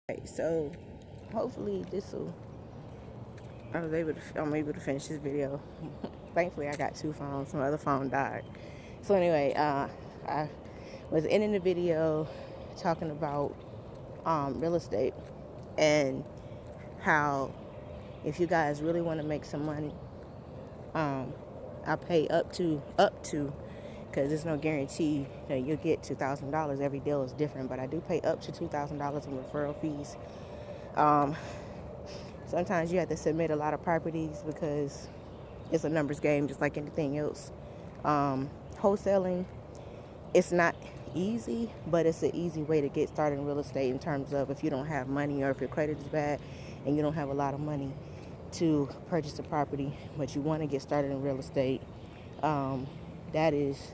Okay, so hopefully I'm able to finish this video. Thankfully, I got two phones. My other phone died. So anyway, I was ending the video talking about real estate and how if you guys really want to make some money, I pay up to because there's no guarantee that you'll get $2,000. Every deal is different, but I do pay up to $2,000 in referral fees. Sometimes you have to submit a lot of properties because it's a numbers game, just like anything else. Wholesaling, it's not easy, but it's an easy way to get started in real estate in terms of if you don't have money or if your credit is bad and you don't have a lot of money to purchase a property, but you want to get started in real estate. That is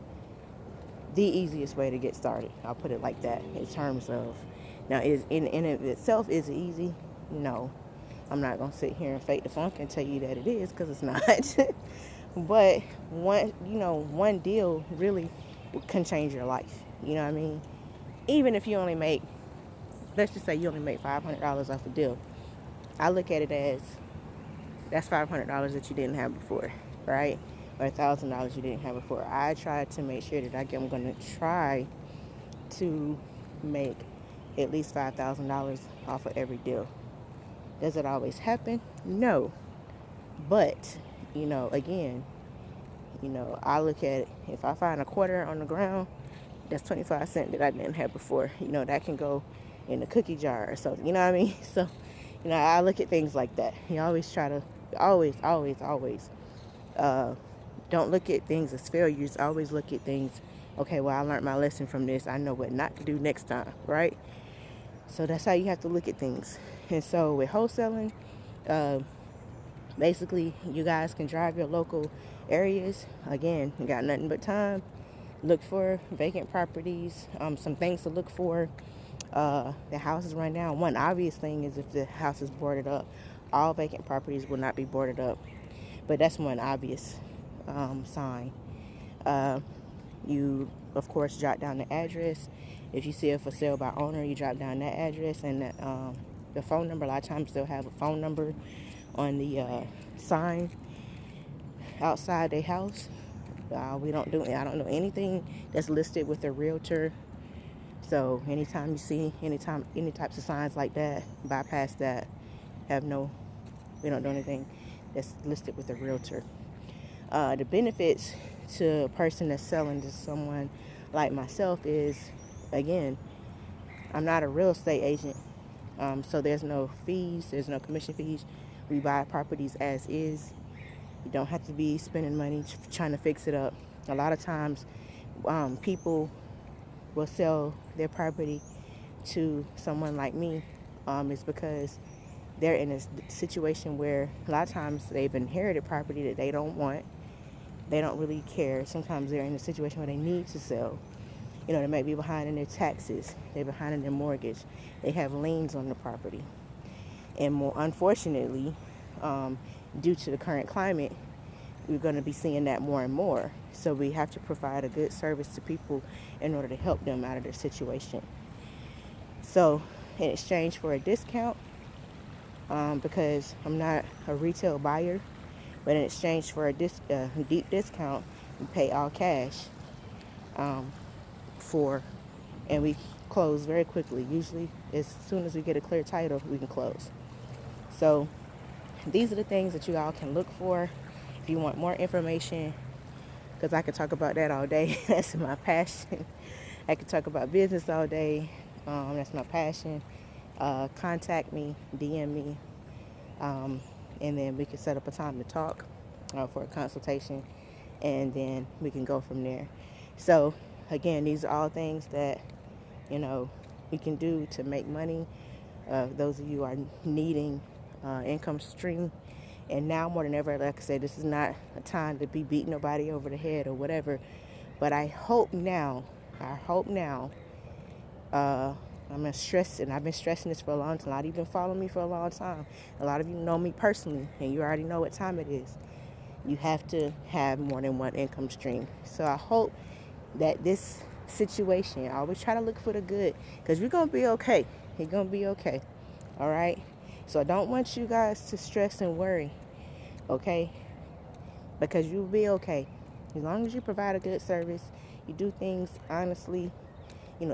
the easiest way to get started. I'll put it like that in terms of, now is in of itself, is it easy? No. I'm not going to sit here and fake the funk and tell you that it is, because it's not. But one deal really can change your life. You know what I mean? Even if you only make, let's just say you only make $500 off a deal. I look at it as that's $500 that you didn't have before, right? Or $1,000 you didn't have before. I try to make sure that I'm going to try to make at least $5,000 off of every deal. Does it always happen? No. But, again, I look at it. If I find a quarter on the ground, that's 25 cents that I didn't have before. That can go in the cookie jar or something. You know what I mean? So, I look at things like that. You always try to, always, don't look at things as failures. Always look at things, okay, well, I learned my lesson from this. I know what not to do next time, right? So that's how you have to look at things. And so with wholesaling, basically you guys can drive your local areas. Again, you got nothing but time. Look for vacant properties. Some things to look for. The house is run down. One obvious thing is if the house is boarded up. All vacant properties will not be boarded up. But that's one obvious sign. You, of course, jot down the address. If you see it for sale by owner, you jot down that address and the phone number. A lot of times they'll have a phone number on the sign outside their house. I don't know anything that's listed with a realtor. So anytime you see any types of signs like that, bypass that. We don't do anything that's listed with a realtor. The benefits to a person that's selling to someone like myself is, again, I'm not a real estate agent, so there's no fees, there's no commission fees. We buy properties as is. You don't have to be spending money trying to fix it up. A lot of times, people will sell their property to someone like me. It's because they're in a situation where a lot of times they've inherited property that they don't want. They don't really care. Sometimes they're in a situation where they need to sell. They might be behind in their taxes. They're behind in their mortgage. They have liens on the property. And more unfortunately, due to the current climate, we're going to be seeing that more and more. So we have to provide a good service to people in order to help them out of their situation. So in exchange for a discount, because I'm not a retail buyer, but in exchange for a deep discount, we pay all cash and we close very quickly. Usually, as soon as we get a clear title, we can close. So these are the things that you all can look for. If you want more information, because I could talk about that all day. That's my passion. I could talk about business all day. That's my passion. Contact me, DM me, and then we can set up a time to talk for a consultation, and then we can go from there. So again, these are all things that we can do to make money. Those of you are needing income stream, and now more than ever, like I said, this is not a time to be beating nobody over the head or whatever, but I hope now I'm going to stress it, and I've been stressing this for a long time. A lot of you have been following me for a long time. A lot of you know me personally, and you already know what time it is. You have to have more than one income stream. So I hope that this situation, I always try to look for the good, because we're going to be okay. You're going to be okay. All right. So I don't want you guys to stress and worry. Okay. Because you'll be okay. As long as you provide a good service, you do things honestly,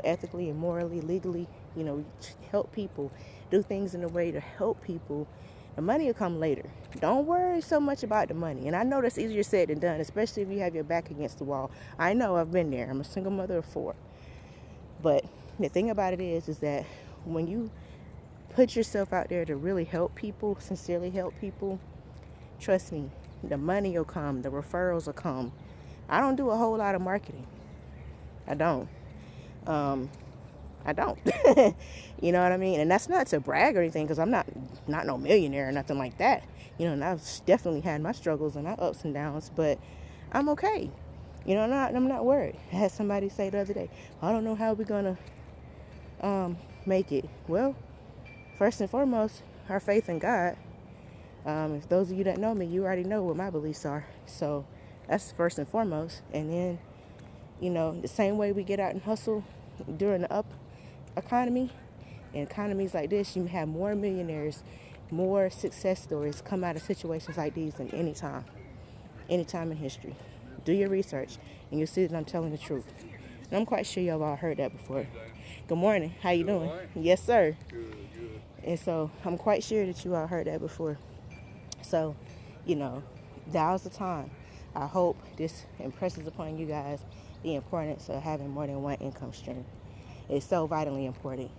ethically and morally, legally, help people, do things in a way to help people, the money will come later. Don't worry so much about the money. And I know that's easier said than done, especially if you have your back against the wall. I know, I've been there. I'm a single mother of 4. But the thing about it is that when you put yourself out there to really help people, sincerely help people, trust me, the money will come, the referrals will come. I don't do a whole lot of marketing. I don't. I don't. You know what I mean? And that's not to brag or anything, because I'm not no millionaire or nothing like that. And I've definitely had my struggles and my ups and downs, but I'm okay. I'm not worried. I had somebody say the other day, I don't know how we're going to make it. Well, first and foremost, our faith in God. If those of you that know me, you already know what my beliefs are. So that's first and foremost. And then, the same way we get out and hustle during the up economy, in economies like this, you have more millionaires, more success stories come out of situations like these than any time in history. Do your research and you'll see that I'm telling the truth. And I'm quite sure y'all all heard that before. Good morning. How you doing? Yes, sir. Good. And so I'm quite sure that you all heard that before. So, now's the time. I hope this impresses upon you guys the importance of having more than one income stream. It's so vitally important,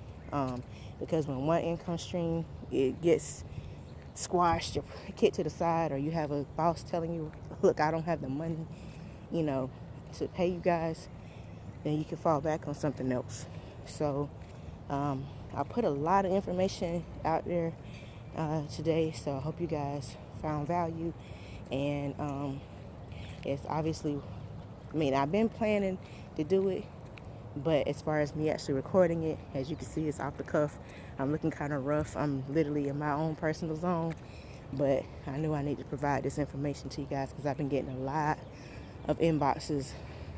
because when one income stream, it gets squashed or kicked to the side, or you have a boss telling you, look, I don't have the money, to pay you guys, then you can fall back on something else. So I put a lot of information out there today, so I hope you guys found value. And it's obviously, I've been planning to do it, but as far as me actually recording it, as you can see, it's off the cuff. I'm looking kind of rough. I'm literally in my own personal zone, but I knew I need to provide this information to you guys because I've been getting a lot of inboxes,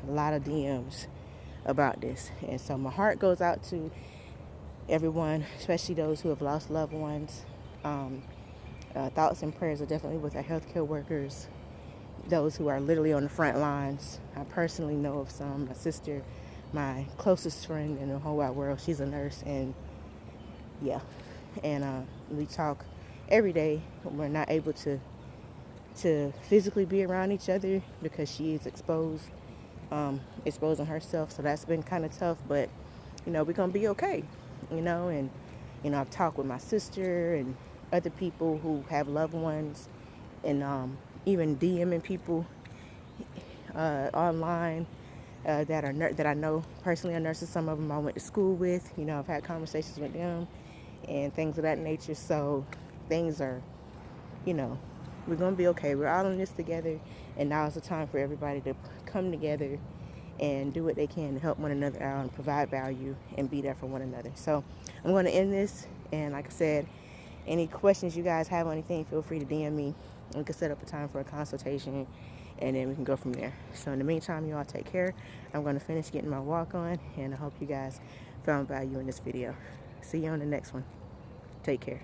a lot of DMs about this. And so my heart goes out to everyone, especially those who have lost loved ones. Thoughts and prayers are definitely with our healthcare workers, those who are literally on the front lines. I personally know of some. My sister, my closest friend in the whole wide world, she's a nurse, and we talk every day. We're not able to physically be around each other because she is exposing herself, so that's been kind of tough, but we're gonna be okay. And I've talked with my sister and other people who have loved ones, and even DMing people online that I know personally are nurses. Some of them I went to school with. I've had conversations with them and things of that nature. So things are, we're going to be okay. We're all in this together, and now is the time for everybody to come together and do what they can to help one another out and provide value and be there for one another. So I'm going to end this, and like I said, any questions you guys have on anything, feel free to DM me. We can set up a time for a consultation, and then we can go from there. So in the meantime, you all take care. I'm going to finish getting my walk on, and I hope you guys found value in this video. See you on the next one. Take care.